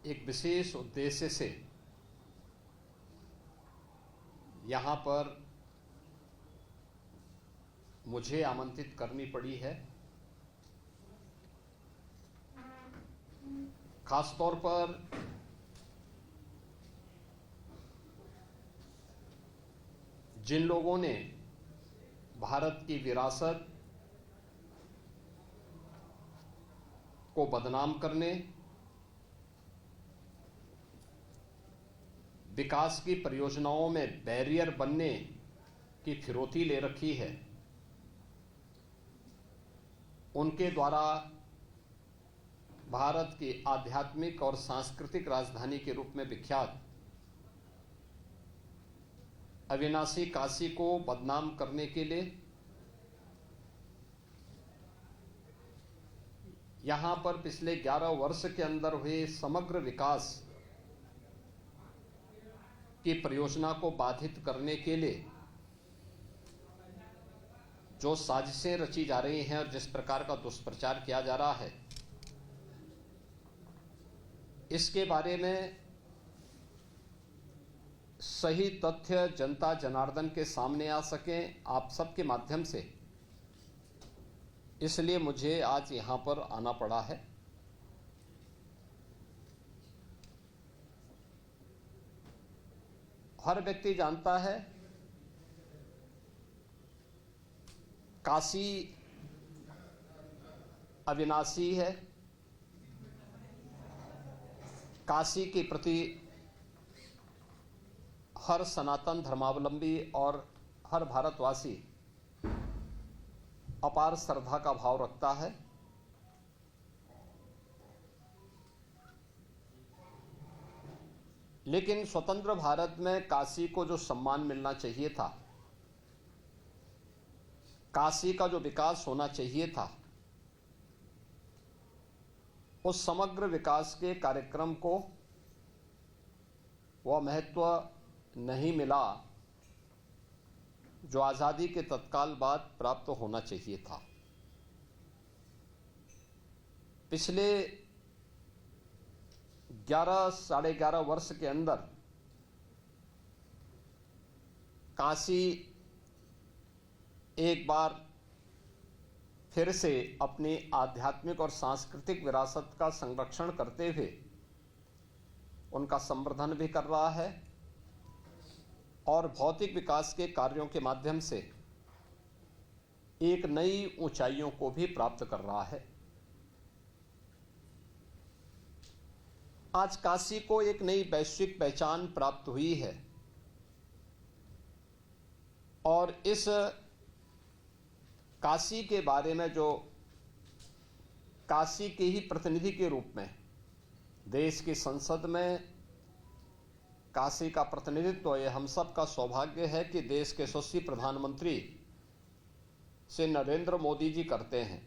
एक विशेष उद्देश्य से यहाँ पर मुझे आमंत्रित करनी पड़ी है। खास तौर पर जिन लोगों ने भारत की विरासत को बदनाम करने, विकास की परियोजनाओं में बैरियर बनने की फिरौती ले रखी है, उनके द्वारा भारत की आध्यात्मिक और सांस्कृतिक राजधानी के रूप में विख्यात अविनाशी काशी को बदनाम करने के लिए यहां पर पिछले 11 वर्ष के अंदर हुए समग्र विकास की परियोजना को बाधित करने के लिए जो साजिशें रची जा रही हैं और जिस प्रकार का दुष्प्रचार किया जा रहा है, इसके बारे में सही तथ्य जनता जनार्दन के सामने आ सकें आप सबके माध्यम से, इसलिए मुझे आज यहां पर आना पड़ा है। हर व्यक्ति जानता है काशी अविनाशी है। काशी के प्रति हर सनातन धर्मावलंबी और हर भारतवासी अपार श्रद्धा का भाव रखता है। लेकिन स्वतंत्र भारत में काशी को जो सम्मान मिलना चाहिए था, काशी का जो विकास होना चाहिए था, उस समग्र विकास के कार्यक्रम को वह महत्व नहीं मिला जो आज़ादी के तत्काल बाद प्राप्त होना चाहिए था। पिछले 11 साढ़े 11 वर्ष के अंदर काशी एक बार फिर से अपनी आध्यात्मिक और सांस्कृतिक विरासत का संरक्षण करते हुए उनका संवर्धन भी कर रहा है और भौतिक विकास के कार्यों के माध्यम से एक नई ऊंचाइयों को भी प्राप्त कर रहा है। आज काशी को एक नई वैश्विक पहचान प्राप्त हुई है और इस काशी के बारे में जो काशी के ही प्रतिनिधि के रूप में देश की संसद में काशी का प्रतिनिधित्व, यह हम सब का सौभाग्य है कि देश के यशस्वी प्रधानमंत्री श्री नरेंद्र मोदी जी करते हैं।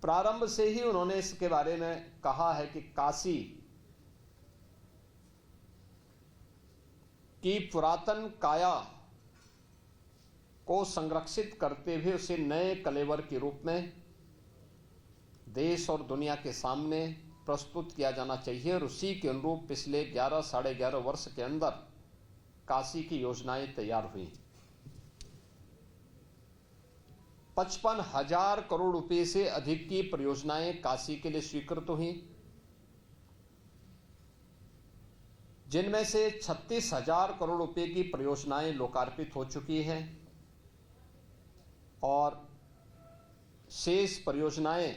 प्रारंभ से ही उन्होंने इसके बारे में कहा है कि काशी की पुरातन काया को संरक्षित करते हुए उसे नए कलेवर के रूप में देश और दुनिया के सामने प्रस्तुत किया जाना चाहिए और उसी के अनुरूप पिछले 11 साढ़े 11 वर्ष के अंदर काशी की योजनाएं तैयार हुई। 55,000 करोड़ रुपए से अधिक की परियोजनाएं काशी के लिए स्वीकृत हुई, जिनमें से 36,000 करोड़ रुपए की परियोजनाएं लोकार्पित हो चुकी हैं और शेष परियोजनाएं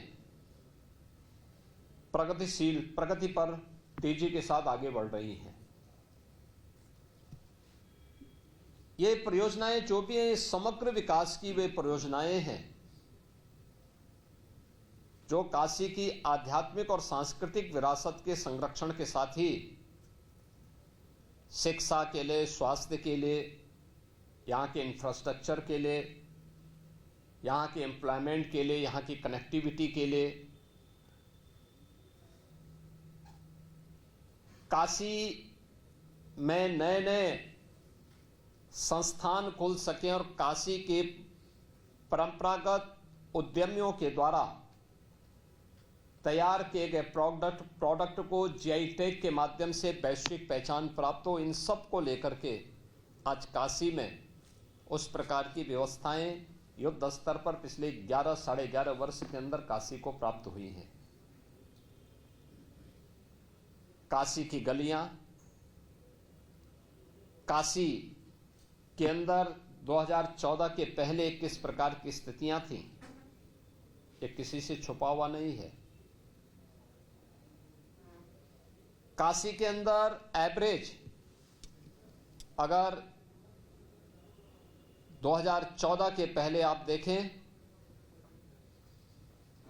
प्रगति पर तेजी के साथ आगे बढ़ रही हैं। ये परियोजनाएं जो भी हैं, समग्र विकास की वे परियोजनाएं हैं जो काशी की आध्यात्मिक और सांस्कृतिक विरासत के संरक्षण के साथ ही शिक्षा के लिए, स्वास्थ्य के लिए, यहाँ के इंफ्रास्ट्रक्चर के लिए, यहाँ के एम्प्लॉयमेंट के लिए, यहाँ की कनेक्टिविटी के लिए, काशी में नए नए संस्थान खुल सकें और काशी के परंपरागत उद्यमियों के द्वारा तैयार किए गए प्रोडक्ट को जीआई टैग के माध्यम से वैश्विक पहचान प्राप्त हो, इन सब को लेकर के आज काशी में उस प्रकार की व्यवस्थाएं युद्ध स्तर पर पिछले 11 साढ़े 11 वर्ष के अंदर काशी को प्राप्त हुई हैं। काशी की गलियां, काशी के अंदर 2014 के पहले किस प्रकार की स्थितियां थीं, ये किसी से छुपा हुआ नहीं है। काशी के अंदर एवरेज अगर 2014 के पहले आप देखें,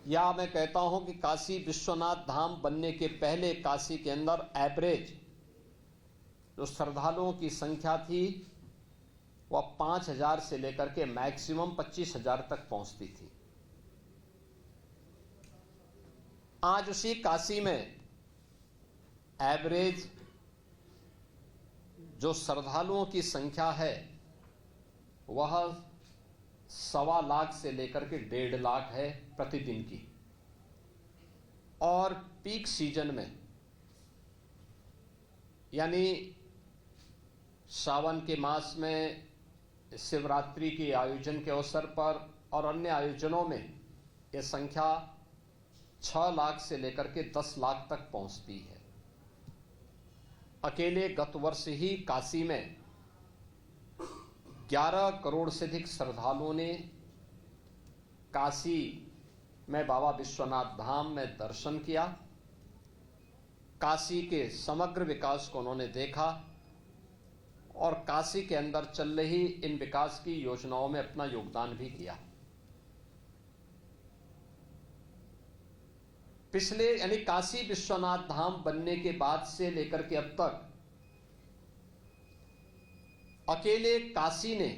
या मैं कहता हूं कि काशी विश्वनाथ धाम बनने के पहले काशी के अंदर एवरेज जो श्रद्धालुओं की संख्या थी वह 5,000 से लेकर के मैक्सिमम 25,000 तक पहुंचती थी। आज उसी काशी में एवरेज जो श्रद्धालुओं की संख्या है वह 1.25 लाख से लेकर के 1.5 लाख है प्रतिदिन की। और पीक सीजन में यानी सावन के मास में, शिवरात्रि के आयोजन के अवसर पर और अन्य आयोजनों में यह संख्या 6 लाख से लेकर के 10 लाख तक पहुंचती है। अकेले गत वर्ष ही काशी में 11 करोड़ से अधिक श्रद्धालुओं ने काशी में बाबा विश्वनाथ धाम में दर्शन किया। काशी के समग्र विकास को उन्होंने देखा और काशी के अंदर चल रही इन विकास की योजनाओं में अपना योगदान भी किया। पिछले यानी काशी विश्वनाथ धाम बनने के बाद से लेकर के अब तक अकेले काशी ने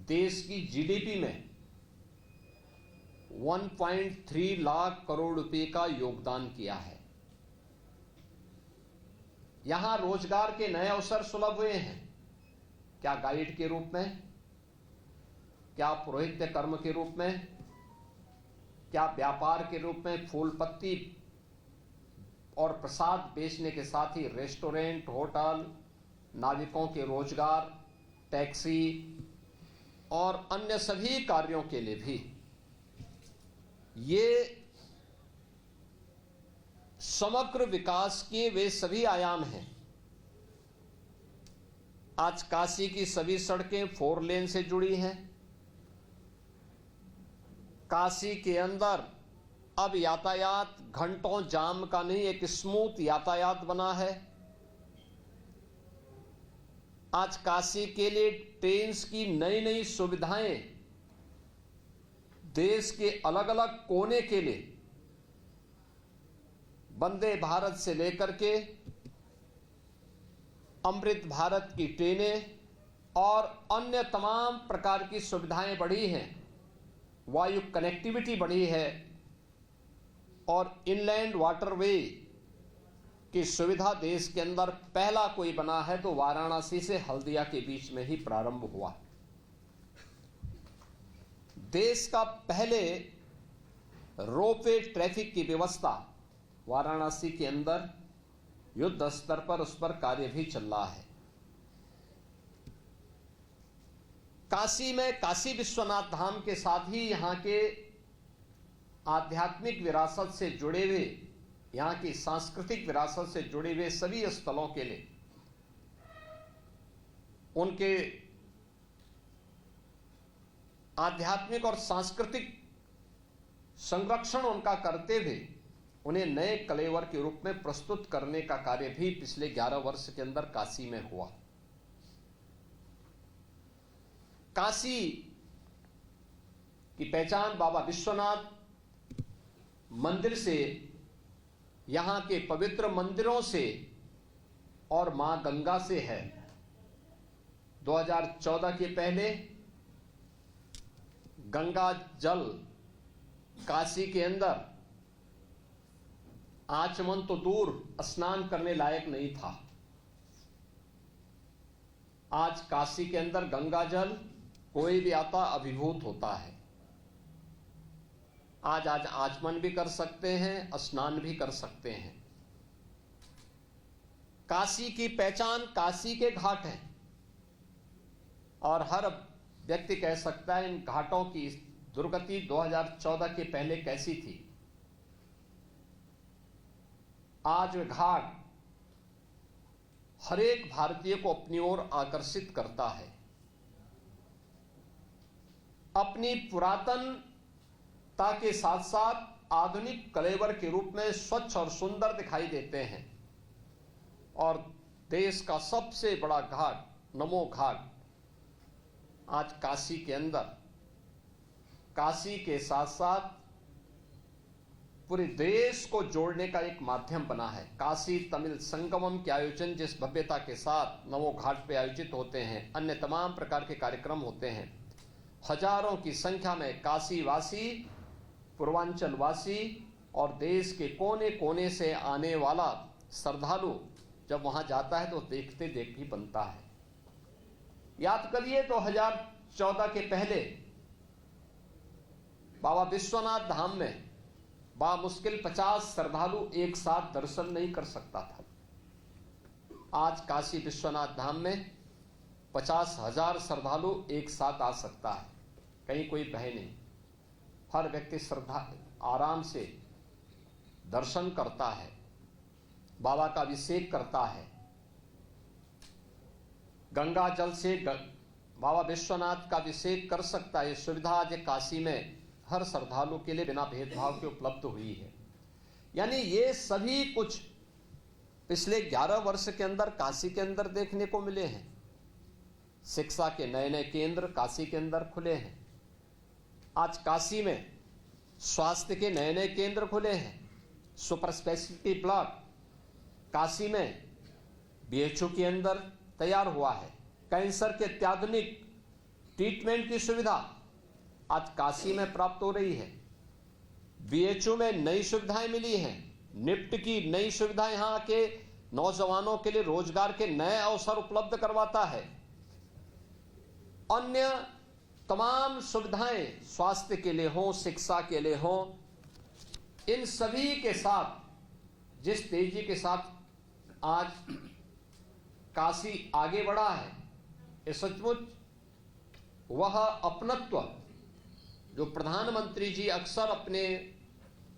देश की जीडीपी में 1.3 लाख करोड़ रुपए का योगदान किया है। यहां रोजगार के नए अवसर सुलभ हुए हैं, क्या गाइड के रूप में, क्या पुरोहित्य कर्म के रूप में, क्या व्यापार के रूप में फूल पत्ती और प्रसाद बेचने के साथ ही रेस्टोरेंट, होटल, नाविकों के रोजगार, टैक्सी और अन्य सभी कार्यों के लिए भी ये समग्र विकास के वे सभी आयाम हैं। आज काशी की सभी सड़कें 4 लेन से जुड़ी हैं। काशी के अंदर अब यातायात घंटों जाम का नहीं, एक स्मूथ यातायात बना है। आज काशी के लिए ट्रेन की नई नई सुविधाएं देश के अलग अलग कोने के लिए वंदे भारत से लेकर के अमृत भारत की ट्रेनें और अन्य तमाम प्रकार की सुविधाएं बढ़ी हैं। वायु कनेक्टिविटी बढ़ी है और इनलैंड वाटरवे की सुविधा देश के अंदर पहला कोई बना है तो वाराणसी से हल्दिया के बीच में ही प्रारंभ हुआ। देश का पहले रोपवे ट्रैफिक की व्यवस्था वाराणसी के अंदर युद्ध स्तर पर उस पर कार्य भी चल रहा है। काशी में काशी विश्वनाथ धाम के साथ ही यहां के आध्यात्मिक विरासत से जुड़े हुए, यहां की सांस्कृतिक विरासत से जुड़े हुए सभी स्थलों के लिए उनके आध्यात्मिक और सांस्कृतिक संरक्षण उनका करते हुए उन्हें नए कलेवर के रूप में प्रस्तुत करने का कार्य भी पिछले 11 वर्ष के अंदर काशी में हुआ। काशी की पहचान बाबा विश्वनाथ मंदिर से, यहां के पवित्र मंदिरों से और मां गंगा से है। 2014 के पहले गंगा जल काशी के अंदर आचमन तो दूर, स्नान करने लायक नहीं था। आज काशी के अंदर गंगा जल कोई भी आता अभिभूत होता है। आज आचमन भी कर सकते हैं, स्नान भी कर सकते हैं। काशी की पहचान काशी के घाट हैं और हर व्यक्ति कह सकता है इन घाटों की दुर्गति 2014 के पहले कैसी थी। आज वे घाट हर एक भारतीय को अपनी ओर आकर्षित करता है, अपनी पुरातनता के साथ साथ आधुनिक कलेवर के रूप में स्वच्छ और सुंदर दिखाई देते हैं। और देश का सबसे बड़ा घाट नमो घाट आज काशी के अंदर, काशी के साथ साथ पूरे देश को जोड़ने का एक माध्यम बना है। काशी तमिल संगमम के आयोजन जिस भव्यता के साथ नमो घाट पे आयोजित होते हैं, अन्य तमाम प्रकार के कार्यक्रम होते हैं, हजारों की संख्या में काशी वासी, पूर्वांचल वासी और देश के कोने कोने से आने वाला श्रद्धालु जब वहां जाता है तो देखते देख भी बनता है। याद करिए 2014 के पहले बाबा विश्वनाथ धाम में बामुश्किल 50 श्रद्धालु एक साथ दर्शन नहीं कर सकता था। आज काशी विश्वनाथ धाम में 50,000 श्रद्धालु एक साथ आ सकता है, कहीं कोई भय नहीं। हर व्यक्ति श्रद्धा आराम से दर्शन करता है, बाबा का अभिषेक करता है, गंगा जल से बाबा विश्वनाथ का अभिषेक कर सकता है। सुविधा आज काशी में हर श्रद्धालु के लिए बिना भेदभाव के उपलब्ध हुई है। यानी ये सभी कुछ पिछले 11 वर्ष के अंदर काशी के अंदर देखने को मिले हैं। शिक्षा के नए नए केंद्र काशी के अंदर खुले हैं। आज काशी में स्वास्थ्य के नए नए केंद्र खुले हैं। सुपर स्पेशलिटी ब्लॉक काशी में बीएचयू के अंदर तैयार हुआ है। कैंसर के अत्याधुनिक ट्रीटमेंट की सुविधा आज काशी में प्राप्त हो रही है। बीएचयू में नई सुविधाएं मिली हैं। निफ्ट की नई सुविधा यहां के नौजवानों के लिए रोजगार के नए अवसर उपलब्ध करवाता है। अन्य तमाम सुविधाएं स्वास्थ्य के लिए हो, शिक्षा के लिए हो, इन सभी के साथ जिस तेजी के साथ आज काशी आगे बढ़ा है, ये सचमुच वह अपनत्व जो प्रधानमंत्री जी अक्सर अपने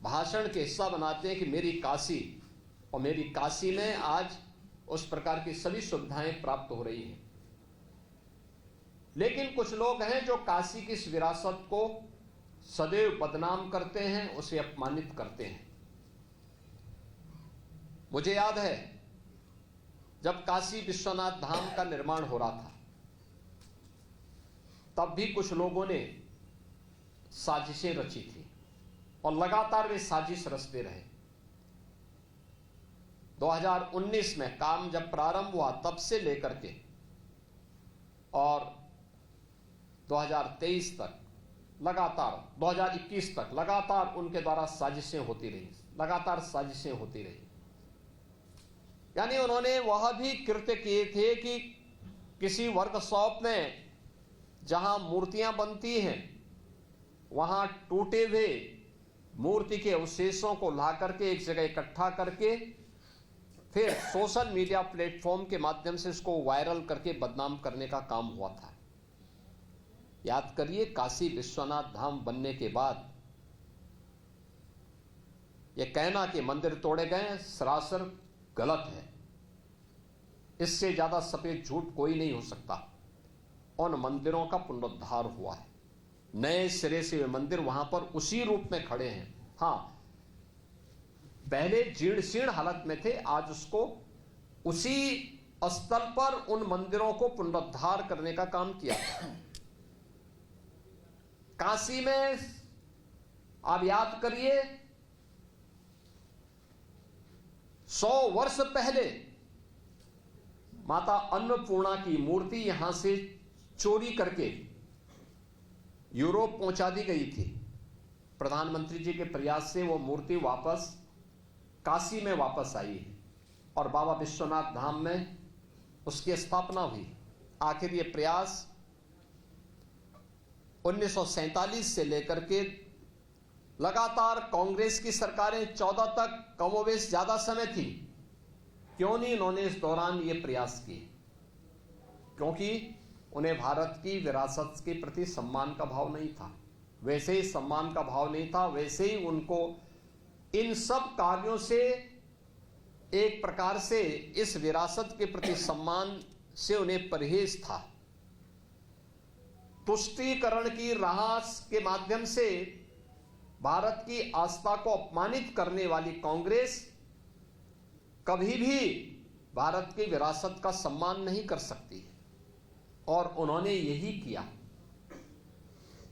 भाषण के हिस्सा बनाते हैं कि मेरी काशी, और मेरी काशी में आज उस प्रकार की सभी सुविधाएं प्राप्त हो रही हैं। लेकिन कुछ लोग हैं जो काशी की इस विरासत को सदैव बदनाम करते हैं, उसे अपमानित करते हैं। मुझे याद है जब काशी विश्वनाथ धाम का निर्माण हो रहा था, तब भी कुछ लोगों ने साजिशें रची थी और लगातार वे साजिश रचते रहे। 2019 में काम जब प्रारंभ हुआ तब से लेकर के और 2023 तक लगातार, 2021 तक लगातार उनके द्वारा साजिशें होती रही, लगातार साजिशें होती रही। यानी उन्होंने वह भी कृत्य किए थे कि किसी वर्कशॉप में जहां मूर्तियां बनती हैं वहां टूटे हुए मूर्ति के अवशेषों को ला करके एक जगह इकट्ठा करके फिर सोशल मीडिया प्लेटफॉर्म के माध्यम से इसको वायरल करके बदनाम करने का काम हुआ था। याद करिए, काशी विश्वनाथ धाम बनने के बाद यह कहना कि मंदिर तोड़े गए सरासर गलत है। इससे ज्यादा सफेद झूठ कोई नहीं हो सकता। उन मंदिरों का पुनरुद्धार हुआ है, नए सिरे से वे मंदिर वहां पर उसी रूप में खड़े हैं। हां, पहले जीर्ण शीर्ण हालत में थे, आज उसको उसी स्थल पर उन मंदिरों को पुनरुद्धार करने का काम किया। काशी में आप याद करिए 100 वर्ष पहले माता अन्नपूर्णा की मूर्ति यहां से चोरी करके यूरोप पहुंचा दी गई थी। प्रधानमंत्री जी के प्रयास से वो मूर्ति वापस काशी में वापस आई है और बाबा विश्वनाथ धाम में उसकी स्थापना हुई। आखिर ये प्रयास 1947 से लेकर के लगातार कांग्रेस की सरकारें 14 तक कमोवेश ज्यादा समय थी, क्यों नहीं उन्होंने इस दौरान ये प्रयास किए? क्योंकि उन्हें भारत की विरासत के प्रति सम्मान का भाव नहीं था। वैसे ही सम्मान का भाव नहीं था, वैसे ही उनको इन सब कार्यों से एक प्रकार से इस विरासत के प्रति सम्मान से उन्हें परहेज था। तुष्टीकरण की राह के माध्यम से भारत की आस्था को अपमानित करने वाली कांग्रेस कभी भी भारत की विरासत का सम्मान नहीं कर सकती है, और उन्होंने यही किया।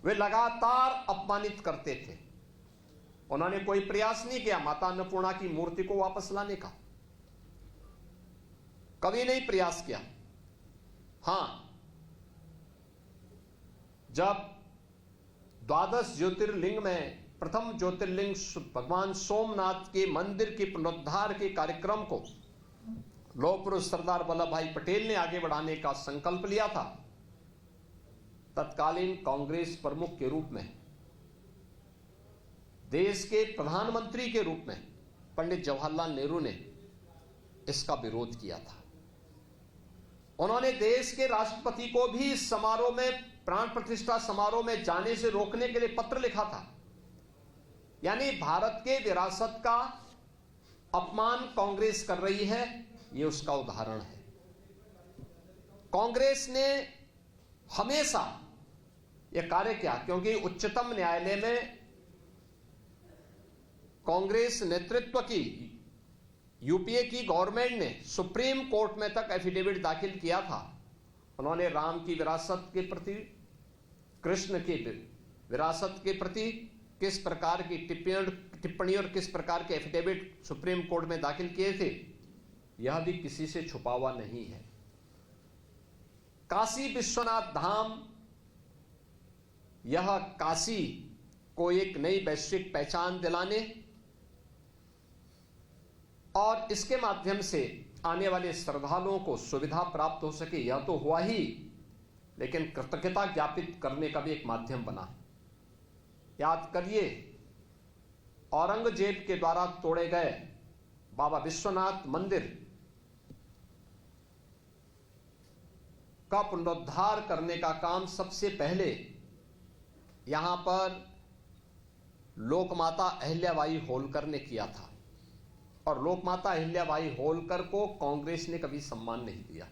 वे लगातार अपमानित करते थे। उन्होंने कोई प्रयास नहीं किया माता अन्नपूर्णा की मूर्ति को वापस लाने का, कभी नहीं प्रयास किया। हां, जब द्वादश ज्योतिर्लिंग में प्रथम ज्योतिर्लिंग भगवान सोमनाथ के मंदिर के पुनरुद्धार के कार्यक्रम को लौह पुरुष सरदार वल्लभ भाई पटेल ने आगे बढ़ाने का संकल्प लिया था, तत्कालीन कांग्रेस प्रमुख के रूप में, देश के प्रधानमंत्री के रूप में पंडित जवाहरलाल नेहरू ने इसका विरोध किया था। उन्होंने देश के राष्ट्रपति को भी इस समारोह में, प्राण प्रतिष्ठा समारोह में जाने से रोकने के लिए पत्र लिखा था। यानी भारत के विरासत का अपमान कांग्रेस कर रही है, यह उसका उदाहरण है। कांग्रेस ने हमेशा यह कार्य किया, क्योंकि उच्चतम न्यायालय में कांग्रेस नेतृत्व की यूपीए की गवर्नमेंट ने सुप्रीम कोर्ट में तक एफिडेविट दाखिल किया था। उन्होंने राम की विरासत के प्रति, कृष्ण की विरासत के प्रति किस प्रकार की टिप्पणी और किस प्रकार के एफिडेविट सुप्रीम कोर्ट में दाखिल किए थे, यह भी किसी से छुपा हुआ नहीं है। काशी विश्वनाथ धाम, यह काशी को एक नई वैश्विक पहचान दिलाने और इसके माध्यम से आने वाले श्रद्धालुओं को सुविधा प्राप्त हो सके, यह तो हुआ ही, लेकिन कृतज्ञता ज्ञापित करने का भी एक माध्यम बना। याद करिए, औरंगजेब के द्वारा तोड़े गए बाबा विश्वनाथ मंदिर का पुनरुद्धार करने का काम सबसे पहले यहां पर लोकमाता अहिल्याबाई होलकर ने किया था, और लोकमाता अहिल्याबाई होलकर को कांग्रेस ने कभी सम्मान नहीं दिया।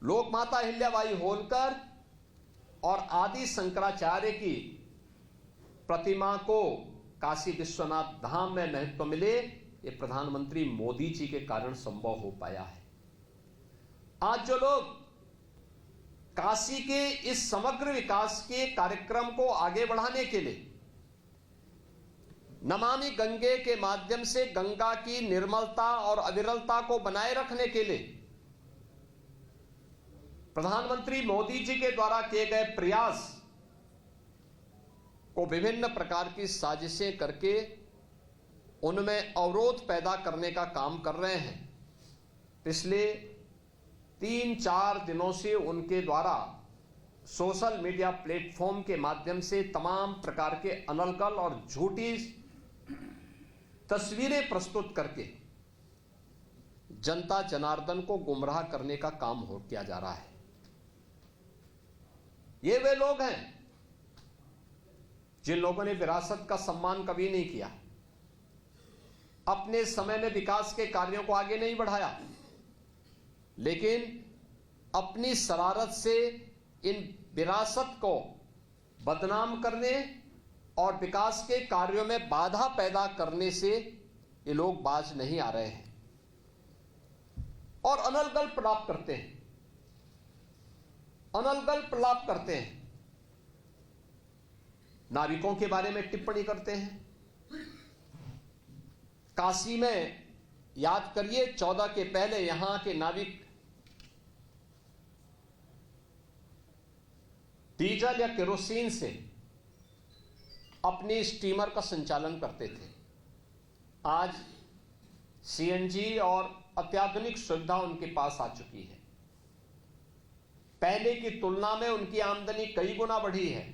लोकमाता अहिल्याबाई होलकर और आदि शंकराचार्य की प्रतिमा को काशी विश्वनाथ धाम में महत्व मिले, ये प्रधानमंत्री मोदी जी के कारण संभव हो पाया है। आज जो लोग काशी के इस समग्र विकास के कार्यक्रम को आगे बढ़ाने के लिए नमामि गंगे के माध्यम से गंगा की निर्मलता और अविरलता को बनाए रखने के लिए प्रधानमंत्री मोदी जी के द्वारा किए गए प्रयास को विभिन्न प्रकार की साजिशें करके उनमें अवरोध पैदा करने का काम कर रहे हैं। पिछले 3-4 दिनों से उनके द्वारा सोशल मीडिया प्लेटफॉर्म के माध्यम से तमाम प्रकार के अनलगल और झूठी तस्वीरें प्रस्तुत करके जनता जनार्दन को गुमराह करने का काम किया जा रहा है। ये वे लोग हैं जिन लोगों ने विरासत का सम्मान कभी नहीं किया, अपने समय में विकास के कार्यों को आगे नहीं बढ़ाया, लेकिन अपनी शरारत से इन विरासत को बदनाम करने और विकास के कार्यों में बाधा पैदा करने से ये लोग बाज नहीं आ रहे हैं और अनलगल प्रलाप करते हैं, अनलगल प्रलाप करते हैं, नाविकों के बारे में टिप्पणी करते हैं। काशी में याद करिए 14 के पहले यहां के नाविक डीजल या केरोसिन से अपनी स्टीमर का संचालन करते थे। आज सीएनजी और अत्याधुनिक सुविधा उनके पास आ चुकी है। पहले की तुलना में उनकी आमदनी कई गुना बढ़ी है।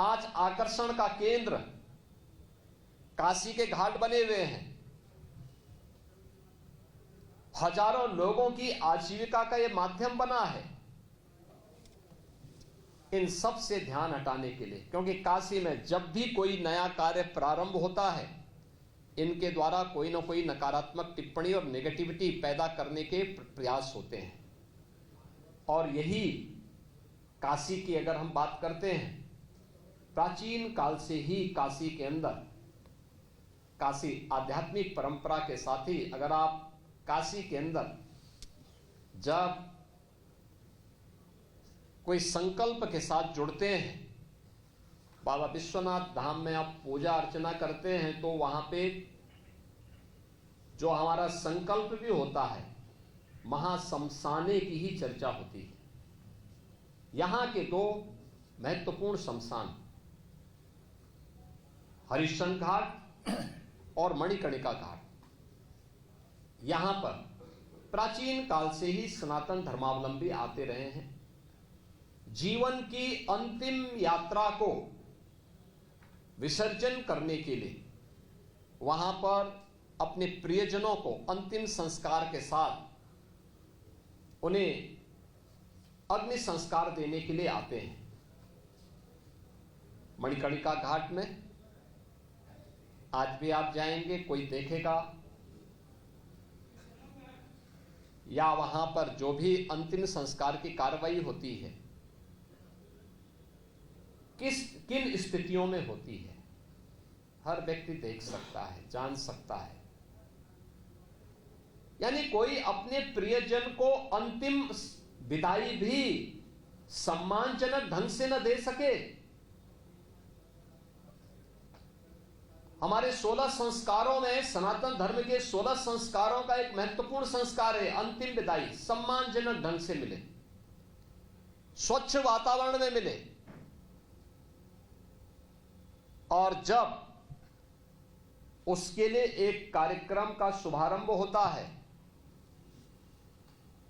आज आकर्षण का केंद्र काशी के घाट बने हुए हैं। हजारों लोगों की आजीविका का यह माध्यम बना है। इन सब से ध्यान हटाने के लिए, क्योंकि काशी में जब भी कोई नया कार्य प्रारंभ होता है, इनके द्वारा कोई ना कोई नकारात्मक टिप्पणी और नेगेटिविटी पैदा करने के प्रयास होते हैं। और यही काशी की अगर हम बात करते हैं, प्राचीन काल से ही काशी के अंदर, काशी आध्यात्मिक परंपरा के साथ ही अगर आप काशी के अंदर जब कोई संकल्प के साथ जुड़ते हैं, बाबा विश्वनाथ धाम में आप पूजा अर्चना करते हैं, तो वहां पे जो हमारा संकल्प भी होता है, महाशमशाने की ही चर्चा होती है। यहां के दो महत्वपूर्ण शमशान, हरिश्चंद्र घाट और मणिकर्णिका घाट, यहां पर प्राचीन काल से ही सनातन धर्मावलंबी आते रहे हैं। जीवन की अंतिम यात्रा को विसर्जन करने के लिए वहां पर अपने प्रियजनों को अंतिम संस्कार के साथ उन्हें अग्नि संस्कार देने के लिए आते हैं। मणिकर्णिका घाट में आज भी आप जाएंगे, कोई देखेगा, या वहां पर जो भी अंतिम संस्कार की कार्रवाई होती है, किन स्थितियों में होती है, हर व्यक्ति देख सकता है, जान सकता है। यानी कोई अपने प्रियजन को अंतिम विदाई भी सम्मानजनक ढंग से न दे सके। हमारे 16 संस्कारों में, सनातन धर्म के 16 संस्कारों का एक महत्वपूर्ण संस्कार है अंतिम विदाई सम्मानजनक ढंग से मिले, स्वच्छ वातावरण में मिले। और जब उसके लिए एक कार्यक्रम का शुभारंभ होता है,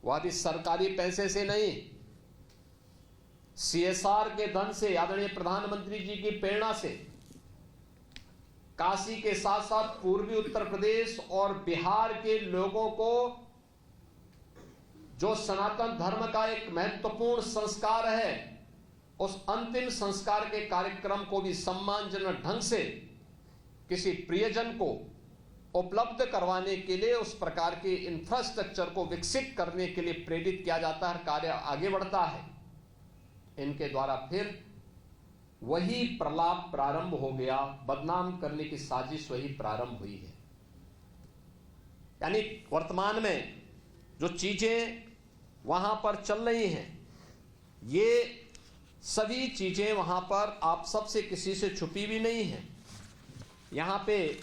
वह भी सरकारी पैसे से नहीं, CSR के धन से, आदरणीय प्रधानमंत्री जी की प्रेरणा से, काशी के साथ साथ पूर्वी उत्तर प्रदेश और बिहार के लोगों को जो सनातन धर्म का एक महत्वपूर्ण संस्कार है, उस अंतिम संस्कार के कार्यक्रम को भी सम्मानजनक ढंग से किसी प्रियजन को उपलब्ध करवाने के लिए, उस प्रकार के इंफ्रास्ट्रक्चर को विकसित करने के लिए प्रेरित किया जाता है, कार्य आगे बढ़ता है। इनके द्वारा फिर वही प्रलाप प्रारंभ हो गया, बदनाम करने की साजिश वही प्रारंभ हुई है। यानी वर्तमान में जो चीजें वहां पर चल रही हैं, ये सभी चीजें वहां पर आप सबसे किसी से छुपी भी नहीं है। यहां पे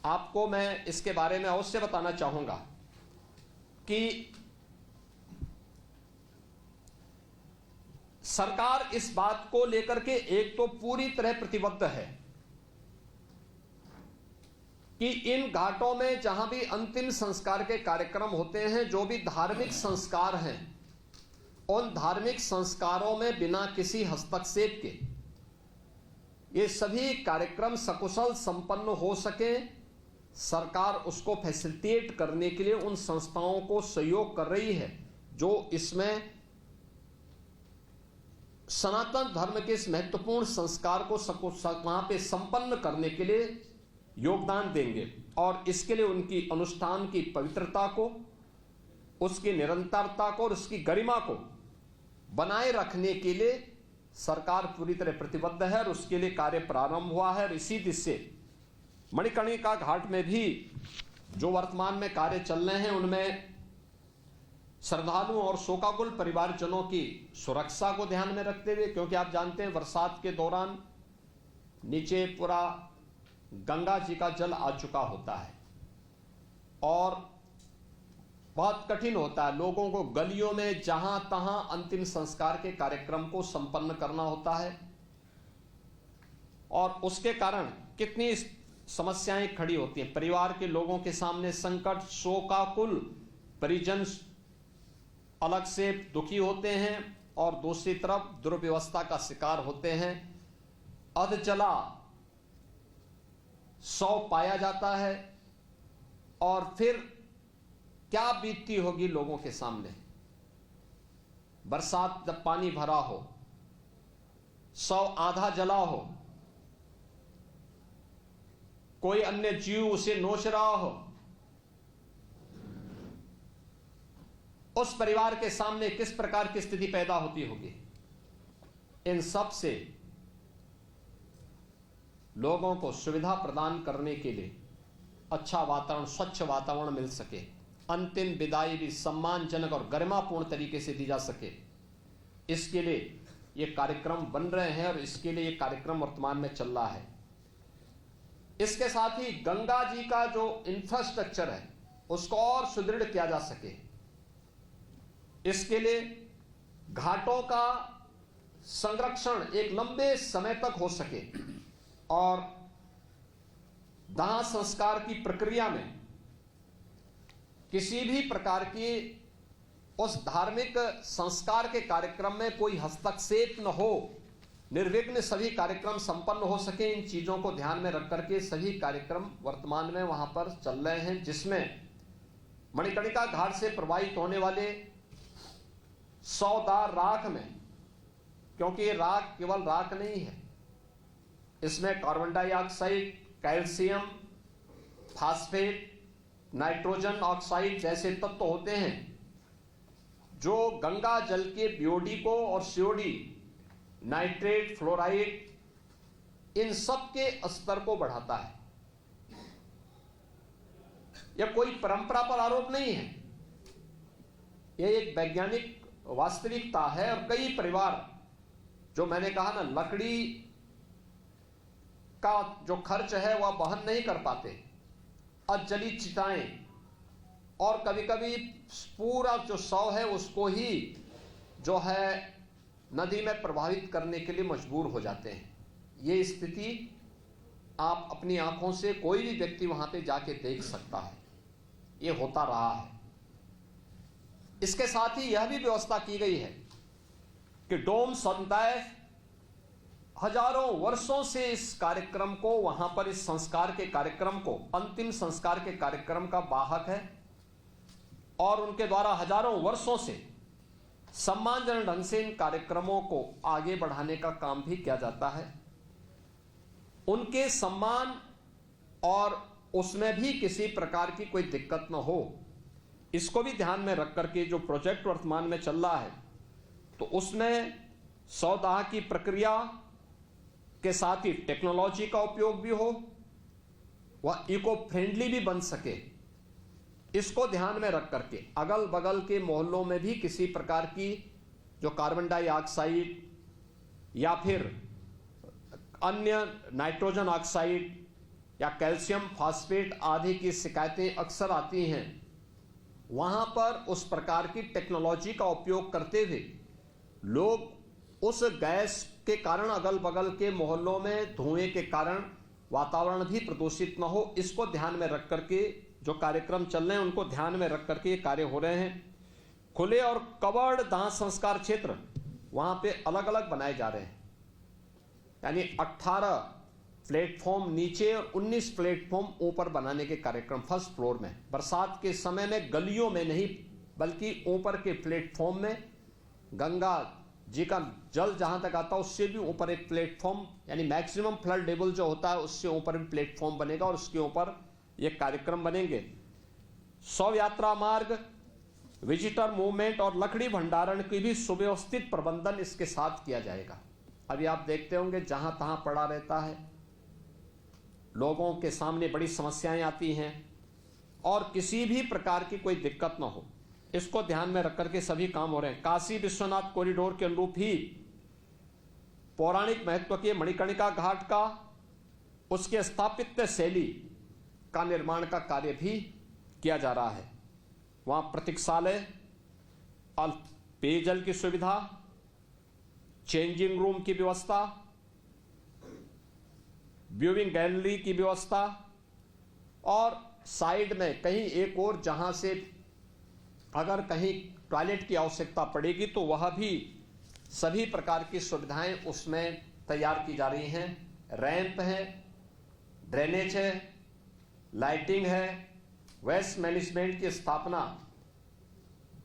आपको मैं इसके बारे में अवश्य बताना चाहूंगा कि सरकार इस बात को लेकर के एक तो पूरी तरह प्रतिबद्ध है कि इन घाटों में जहां भी अंतिम संस्कार के कार्यक्रम होते हैं, जो भी धार्मिक संस्कार हैं, उन धार्मिक संस्कारों में बिना किसी हस्तक्षेप के ये सभी कार्यक्रम सकुशल संपन्न हो सके। सरकार उसको फैसिलिटेट करने के लिए उन संस्थाओं को सहयोग कर रही है जो इसमें सनातन धर्म के इस महत्वपूर्ण संस्कार को वहां पे संपन्न करने के लिए योगदान देंगे। और इसके लिए उनकी अनुष्ठान की पवित्रता को, उसकी निरंतरता को और उसकी गरिमा को बनाए रखने के लिए सरकार पूरी तरह प्रतिबद्ध है और उसके लिए कार्य प्रारंभ हुआ है। और इसी दिशा से मणिकर्णिका घाट में भी जो वर्तमान में कार्य चल रहे हैं, उनमें श्रद्धालुओं और शोकाकुल परिवारजनों की सुरक्षा को ध्यान में रखते हुए, क्योंकि आप जानते हैं बरसात के दौरान नीचे पूरा गंगा जी का जल आ चुका होता है और बहुत कठिन होता है लोगों को गलियों में जहां तहां अंतिम संस्कार के कार्यक्रम को संपन्न करना होता है। और उसके कारण कितनी समस्याएं खड़ी होती हैं। परिवार के लोगों के सामने संकट, शोकाकुल परिजन अलग से दुखी होते हैं और दूसरी तरफ दुर्व्यवस्था का शिकार होते हैं। अधजला शव पाया जाता है, और फिर क्या बीतती होगी लोगों के सामने। बरसात जब पानी भरा हो, शव आधा जला हो, कोई अन्य जीव उसे नोच रहा हो, उस परिवार के सामने किस प्रकार की स्थिति पैदा होती होगी। इन सब से लोगों को सुविधा प्रदान करने के लिए अच्छा वातावरण, स्वच्छ वातावरण मिल सके, अंतिम विदाई भी सम्मानजनक और गरिमापूर्ण तरीके से दी जा सके, इसके लिए ये कार्यक्रम बन रहे हैं और इसके लिए ये कार्यक्रम वर्तमान में चल रहा है। इसके साथ ही गंगा जी का जो इंफ्रास्ट्रक्चर है उसको और सुदृढ़ किया जा सके, इसके लिए घाटों का संरक्षण एक लंबे समय तक हो सके, और दाह संस्कार की प्रक्रिया में किसी भी प्रकार की उस धार्मिक संस्कार के कार्यक्रम में कोई हस्तक्षेप न हो, निर्विघ्न सभी कार्यक्रम संपन्न हो सके। इन चीजों को ध्यान में रख करके सभी कार्यक्रम वर्तमान में वहां पर चल रहे हैं, जिसमें मणिकर्णिका घाट से प्रवाहित होने वाले 100 दार राख में, क्योंकि ये राख केवल राख नहीं है, इसमें carbon dioxide, calcium, phosphate, nitrogen oxide जैसे तत्व होते हैं जो गंगा जल के बीओडी को और सीओडी, नाइट्रेट, फ्लोराइड, इन सब के स्तर को बढ़ाता है। यह कोई परंपरा पर आरोप नहीं है, यह एक वैज्ञानिक वास्तविकता है। और कई परिवार, जो मैंने कहा ना, लकड़ी का जो खर्च है वह वहन नहीं कर पाते, अजली चिताएं, और कभी कभी पूरा जो शव है उसको ही जो है नदी में प्रभावित करने के लिए मजबूर हो जाते हैं। ये स्थिति आप अपनी आंखों से, कोई भी व्यक्ति वहां पे जाके देख सकता है, ये होता रहा है। इसके साथ ही यह भी व्यवस्था की गई है कि डोम समुदाय हजारों वर्षों से इस कार्यक्रम को, वहां पर इस संस्कार के कार्यक्रम को, अंतिम संस्कार के कार्यक्रम का वाहक है, और उनके द्वारा हजारों वर्षों से सम्मानजनक ढंग से इन कार्यक्रमों को आगे बढ़ाने का काम भी किया जाता है। उनके सम्मान और उसमें भी किसी प्रकार की कोई दिक्कत न हो, इसको भी ध्यान में रख करके जो प्रोजेक्ट वर्तमान में चल रहा है, तो उसमें 100 दाह की प्रक्रिया के साथ ही टेक्नोलॉजी का उपयोग भी हो, वह इको फ्रेंडली भी बन सके, इसको ध्यान में रख करके अगल बगल के मोहल्लों में भी किसी प्रकार की जो कार्बन डाइऑक्साइड या फिर अन्य नाइट्रोजन ऑक्साइड या कैल्शियम फास्फेट आदि की शिकायतें अक्सर आती हैं, वहां पर उस प्रकार की टेक्नोलॉजी का उपयोग करते हुए लोग उस गैस के कारण अगल बगल के मोहल्लों में धुएं के कारण वातावरण भी प्रदूषित न हो, इसको ध्यान में रख करके जो कार्यक्रम चल रहे हैं उनको ध्यान में रख करके ये कार्य हो रहे हैं। खुले और कवर्ड दाह संस्कार क्षेत्र वहां पे अलग अलग बनाए जा रहे हैं, यानी 18 प्लेटफॉर्म नीचे और 19 प्लेटफॉर्म ऊपर बनाने के कार्यक्रम फर्स्ट फ्लोर में। बरसात के समय में गलियों में नहीं, बल्कि ऊपर के प्लेटफॉर्म में गंगा जी का जल जहां तक आता है उससे भी ऊपर एक प्लेटफॉर्म, यानी मैक्सिमम फ्लड लेवल जो होता है उससे ऊपर भी प्लेटफॉर्म बनेगा और उसके ऊपर ये कार्यक्रम बनेंगे। शव यात्रा मार्ग, विजिटर मूवमेंट और लकड़ी भंडारण की भी सुव्यवस्थित प्रबंधन इसके साथ किया जाएगा। अभी आप देखते होंगे जहां तहां पड़ा रहता है, लोगों के सामने बड़ी समस्याएं आती हैं, और किसी भी प्रकार की कोई दिक्कत ना हो, इसको ध्यान में रख करके सभी काम हो रहे हैं। काशी विश्वनाथ कॉरिडोर के अनुरूप ही पौराणिक महत्व के मणिकर्णिका घाट का, उसके स्थापित्य शैली का निर्माण का कार्य भी किया जा रहा है। वहां प्रतीक्षालय, पेयजल की सुविधा, चेंजिंग रूम की व्यवस्था, व्यूइंग गैलरी की व्यवस्था, और साइड में कहीं एक और जहां से अगर कहीं टॉयलेट की आवश्यकता पड़ेगी तो वह भी सभी प्रकार की सुविधाएं उसमें तैयार की जा रही हैं। रैंप है, ड्रेनेज है, लाइटिंग है, वेस्ट मैनेजमेंट की स्थापना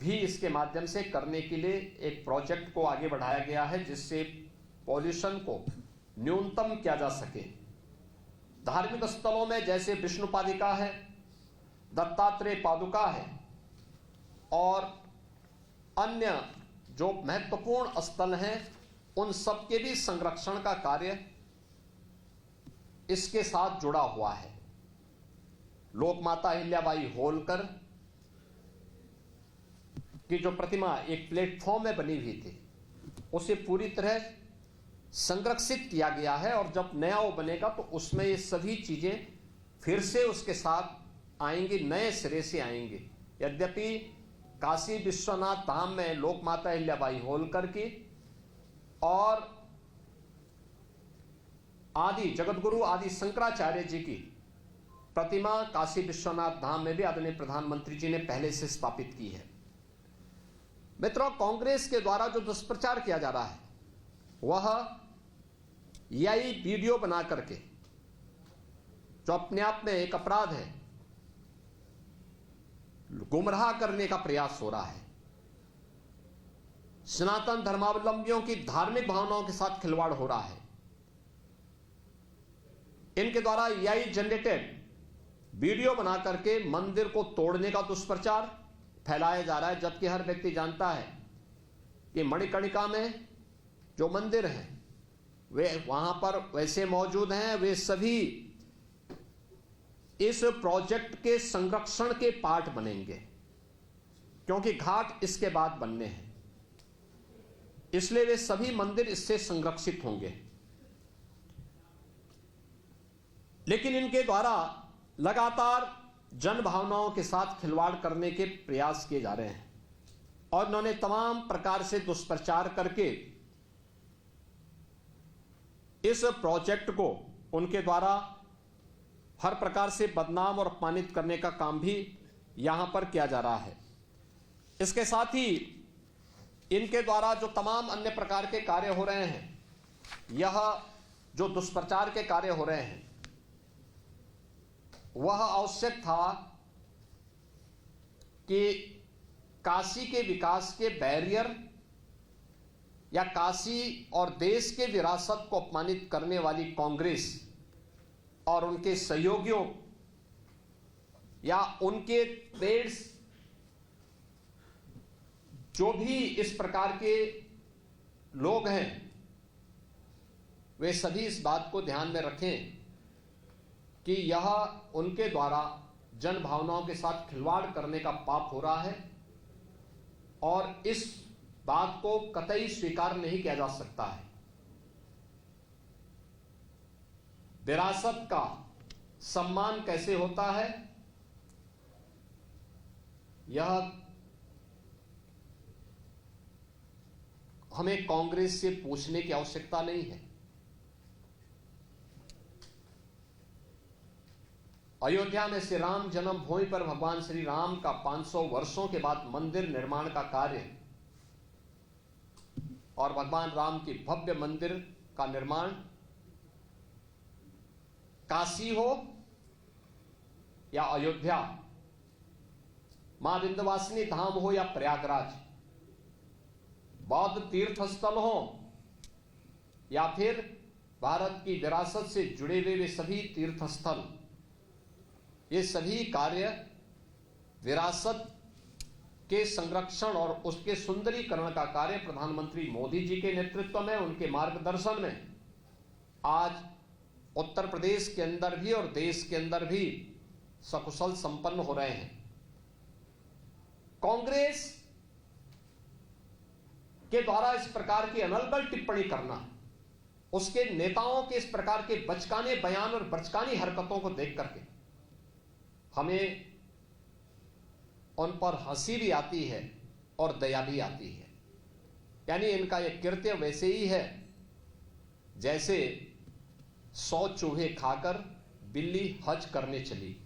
भी इसके माध्यम से करने के लिए एक प्रोजेक्ट को आगे बढ़ाया गया है, जिससे पॉल्यूशन को न्यूनतम किया जा सके। धार्मिक स्थलों में जैसे विष्णुपादिका है, दत्तात्रेय पादुका है और अन्य जो महत्वपूर्ण स्थल हैं, उन सब के भी संरक्षण का कार्य इसके साथ जुड़ा हुआ है। लोकमाता अहिल्याबाई होलकर की जो प्रतिमा एक प्लेटफॉर्म में बनी हुई थी, उसे पूरी तरह संरक्षित किया गया है और जब नया वो बनेगा तो उसमें ये सभी चीजें फिर से उसके साथ आएंगी, नए सिरे से आएंगी। यद्यपि काशी विश्वनाथ धाम में लोकमाता अहिल्याबाई होलकर की और आदि जगतगुरु आदि शंकराचार्य जी की प्रतिमा काशी विश्वनाथ धाम में भी आदरणीय प्रधानमंत्री जी ने पहले से स्थापित की है। मित्रों, कांग्रेस के द्वारा जो दुष्प्रचार किया जा रहा है वह यही वीडियो बना करके, जो अपने आप में एक अपराध है, गुमराह करने का प्रयास हो रहा है। सनातन धर्मावलंबियों की धार्मिक भावनाओं के साथ खिलवाड़ हो रहा है। इनके द्वारा एआई जनरेटेड वीडियो बना करके मंदिर को तोड़ने का दुष्प्रचार फैलाया जा रहा है, जबकि हर व्यक्ति जानता है कि मणिकर्णिका में जो मंदिर हैं वे वहां पर वैसे मौजूद हैं, वे सभी इस प्रोजेक्ट के संरक्षण के पार्ट बनेंगे, क्योंकि घाट इसके बाद बनने हैं, इसलिए वे सभी मंदिर इससे संरक्षित होंगे। लेकिन इनके द्वारा लगातार जन भावनाओं के साथ खिलवाड़ करने के प्रयास किए जा रहे हैं और उन्होंने तमाम प्रकार से दुष्प्रचार करके इस प्रोजेक्ट को उनके द्वारा हर प्रकार से बदनाम और अपमानित करने का काम भी यहां पर किया जा रहा है। इसके साथ ही इनके द्वारा जो तमाम अन्य प्रकार के कार्य हो रहे हैं, यह जो दुष्प्रचार के कार्य हो रहे हैं, वह आवश्यक था कि काशी के विकास के बैरियर या काशी और देश के विरासत को अपमानित करने वाली कांग्रेस और उनके सहयोगियों या उनके ट्रेड्स जो भी इस प्रकार के लोग हैं, वे सभी इस बात को ध्यान में रखें कि यह उनके द्वारा जन भावनाओं के साथ खिलवाड़ करने का पाप हो रहा है और इस बात को कतई स्वीकार नहीं किया जा सकता है। विरासत का सम्मान कैसे होता है, यह हमें कांग्रेस से पूछने की आवश्यकता नहीं है। अयोध्या में श्री राम जन्मभूमि पर भगवान श्री राम का 500 वर्षों के बाद मंदिर निर्माण का कार्य और भगवान राम की भव्य मंदिर का निर्माण, काशी हो या अयोध्या, मां विंध्यवासिनी धाम हो या प्रयागराज, बौद्ध तीर्थ स्थल हो या फिर भारत की विरासत से जुड़े हुए वे सभी तीर्थ स्थल, ये सभी कार्य विरासत के संरक्षण और उसके सुंदरीकरण का कार्य प्रधानमंत्री मोदी जी के नेतृत्व में, उनके मार्गदर्शन में आज उत्तर प्रदेश के अंदर भी और देश के अंदर भी सकुशल संपन्न हो रहे हैं। कांग्रेस के द्वारा इस प्रकार की अनर्गल टिप्पणी करना, उसके नेताओं के इस प्रकार के बचकाने बयान और बचकानी हरकतों को देख करके हमें उन पर हंसी भी आती है और दया भी आती है। यानी इनका यह कृत्य वैसे ही है जैसे 100 चूहे खाकर बिल्ली हज करने चली,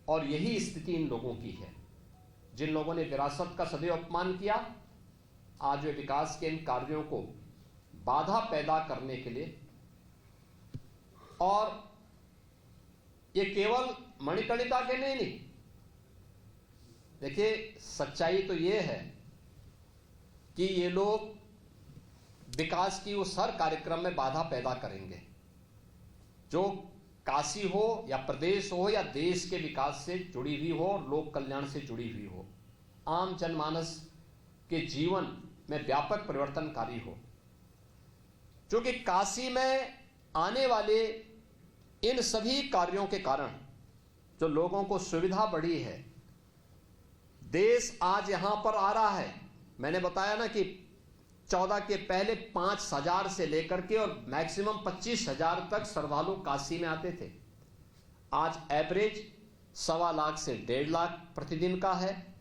और यही स्थिति इन लोगों की है। जिन लोगों ने विरासत का सदैव अपमान किया, आज वे विकास के इन कार्यों को बाधा पैदा करने के लिए और ये केवल मणिकर्णिका के नहीं। देखिए, सच्चाई तो ये है कि ये लोग विकास की उस हर कार्यक्रम में बाधा पैदा करेंगे जो काशी हो या प्रदेश हो या देश के विकास से जुड़ी हुई हो, लोक कल्याण से जुड़ी हुई हो, आम जनमानस के जीवन में व्यापक परिवर्तनकारी हो। क्योंकि काशी में आने वाले इन सभी कार्यों के कारण जो लोगों को सुविधा बढ़ी है, देश आज यहां पर आ रहा है। मैंने बताया ना कि 14 के पहले 5,000 से लेकर के और मैक्सिमम 25,000 तक श्रद्धालु काशी में आते थे। आज एवरेज 1.25 लाख से 1.5 लाख प्रतिदिन का है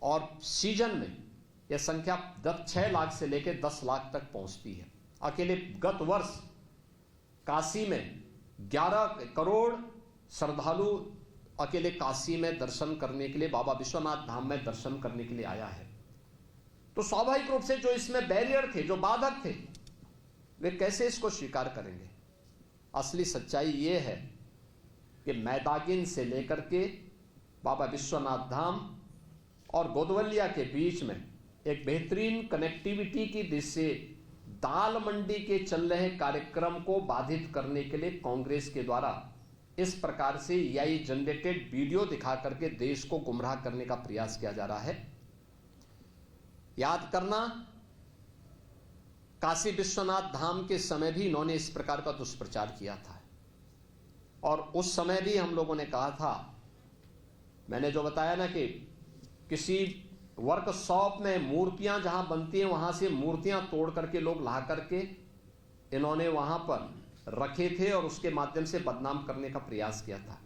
और सीजन में यह संख्या 6 लाख से लेकर 10 लाख तक पहुंचती है। अकेले गत वर्ष काशी में 11 करोड़ श्रद्धालु अकेले काशी में दर्शन करने के लिए, बाबा विश्वनाथ धाम में दर्शन करने के लिए आया है। तो स्वाभाविक रूप से जो इसमें बैरियर थे, जो बाधक थे, वे कैसे इसको स्वीकार करेंगे? असली सच्चाई यह है कि मैदागिन से लेकर के बाबा विश्वनाथ धाम और गोदवलिया के बीच में एक बेहतरीन कनेक्टिविटी की दृष्टि से दाल मंडी के चल रहे कार्यक्रम को बाधित करने के लिए कांग्रेस के द्वारा इस प्रकार से एआई जनरेटेड वीडियो दिखा करके देश को गुमराह करने का प्रयास किया जा रहा है। याद करना, काशी विश्वनाथ धाम के समय भी इन्होंने इस प्रकार का दुष्प्रचार किया था और उस समय भी हम लोगों ने कहा था, मैंने जो बताया ना कि किसी वर्कशॉप में मूर्तियां जहां बनती हैं वहां से मूर्तियां तोड़ करके लोग ला करके इन्होंने वहां पर रखे थे और उसके माध्यम से बदनाम करने का प्रयास किया था।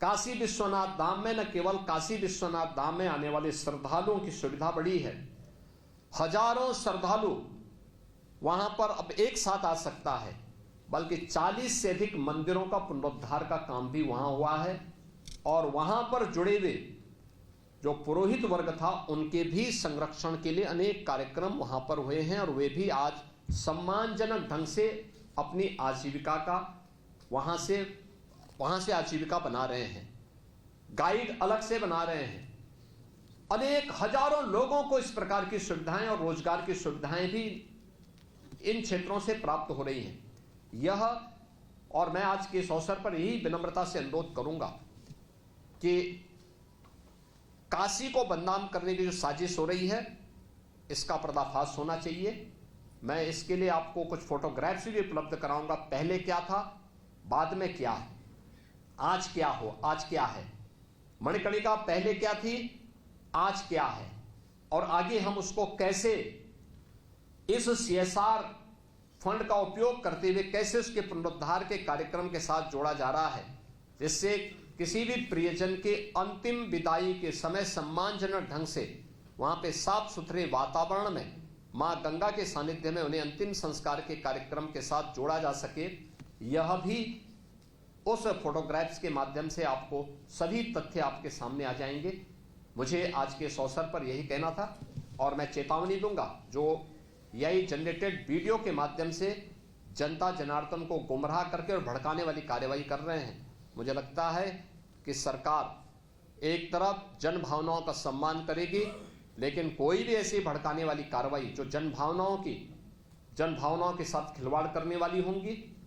काशी विश्वनाथ धाम में न केवल काशी विश्वनाथ धाम में आने वाले श्रद्धालुओं की सुविधा बढ़ी है, हजारों श्रद्धालु वहां पर अब एक साथ आ सकता है, बल्कि 40 से अधिक मंदिरों का पुनरुद्धार का काम भी वहां हुआ है और वहां पर जुड़े हुए जो पुरोहित वर्ग था उनके भी संरक्षण के लिए अनेक कार्यक्रम वहां पर हुए हैं और वे भी आज सम्मानजनक ढंग से अपनी आजीविका का वहां से आजीविका बना रहे हैं। गाइड अलग से बना रहे हैं। अनेक हजारों लोगों को इस प्रकार की सुविधाएं और रोजगार की सुविधाएं भी इन क्षेत्रों से प्राप्त हो रही हैं। यह, और मैं आज के इस अवसर पर यही विनम्रता से अनुरोध करूंगा कि काशी को बदनाम करने की जो साजिश हो रही है, इसका पर्दाफाश होना चाहिए। मैं इसके लिए आपको कुछ फोटोग्राफ्स भी उपलब्ध कराऊंगा। पहले क्या था, बाद में क्या है, आज क्या है। मणिकर्णिका पहले क्या थी, आज क्या है, और आगे हम उसको कैसे इस CSR फंड का उपयोग करते हुए कैसे उसके पुनरुद्धार के कार्यक्रम के साथ जोड़ा जा रहा है, जिससे किसी भी प्रियजन के अंतिम विदाई के समय सम्मानजनक ढंग से वहां पे साफ सुथरे वातावरण में मां गंगा के सानिध्य में उन्हें अंतिम संस्कार के कार्यक्रम के साथ जोड़ा जा सके। यह भी उस फोटोग्राफ्स के माध्यम से आपको सभी तथ्य आपके सामने आ जाएंगे। मुझे आज के इस अवसर पर यही कहना था और मैं चेतावनी दूंगा जो एआई जनरेटेड वीडियो के माध्यम से जनता जनार्दन को गुमराह करके और भड़काने वाली कार्रवाई कर रहे हैं। मुझे लगता है कि सरकार एक तरफ जन भावनाओं का सम्मान करेगी, लेकिन कोई भी ऐसी भड़काने वाली कार्रवाई जो जन भावनाओं के साथ खिलवाड़ करने वाली होंगी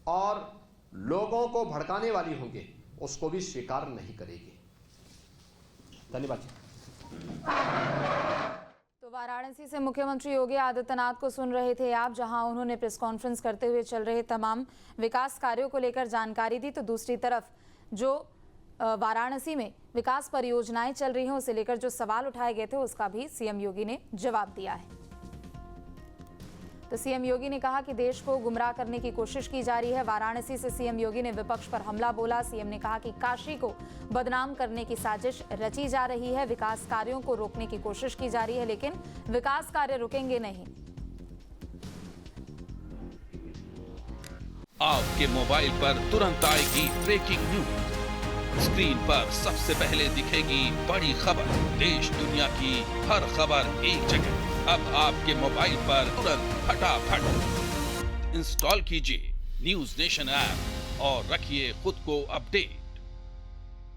और लोगों को भड़काने वाली होंगी, उसको भी स्वीकार नहीं करेगी। धन्यवाद। तो वाराणसी से मुख्यमंत्री योगी आदित्यनाथ को सुन रहे थे आप, जहां उन्होंने प्रेस कॉन्फ्रेंस करते हुए चल रहे तमाम विकास कार्यों को लेकर जानकारी दी। तो दूसरी तरफ जो वाराणसी में विकास परियोजनाएं चल रही हैं उसे लेकर जो सवाल उठाए गए थे उसका भी सीएम योगी ने जवाब दिया है। तो सीएम योगी ने कहा कि देश को गुमराह करने की कोशिश की जा रही है। वाराणसी से सीएम योगी ने विपक्ष पर हमला बोला। सीएम ने कहा कि काशी को बदनाम करने की साजिश रची जा रही है, विकास कार्यों को रोकने की कोशिश की जा रही है, लेकिन विकास कार्य रुकेंगे नहीं। आपके मोबाइल पर तुरंत आएगी ब्रेकिंग न्यूज। स्क्रीन पर सबसे पहले दिखेगी बड़ी खबर, देश दुनिया की हर खबर एक जगह। अब आपके मोबाइल पर तुरंत फटाफट इंस्टॉल कीजिए न्यूज नेशन ऐप और रखिए खुद को अपडेट।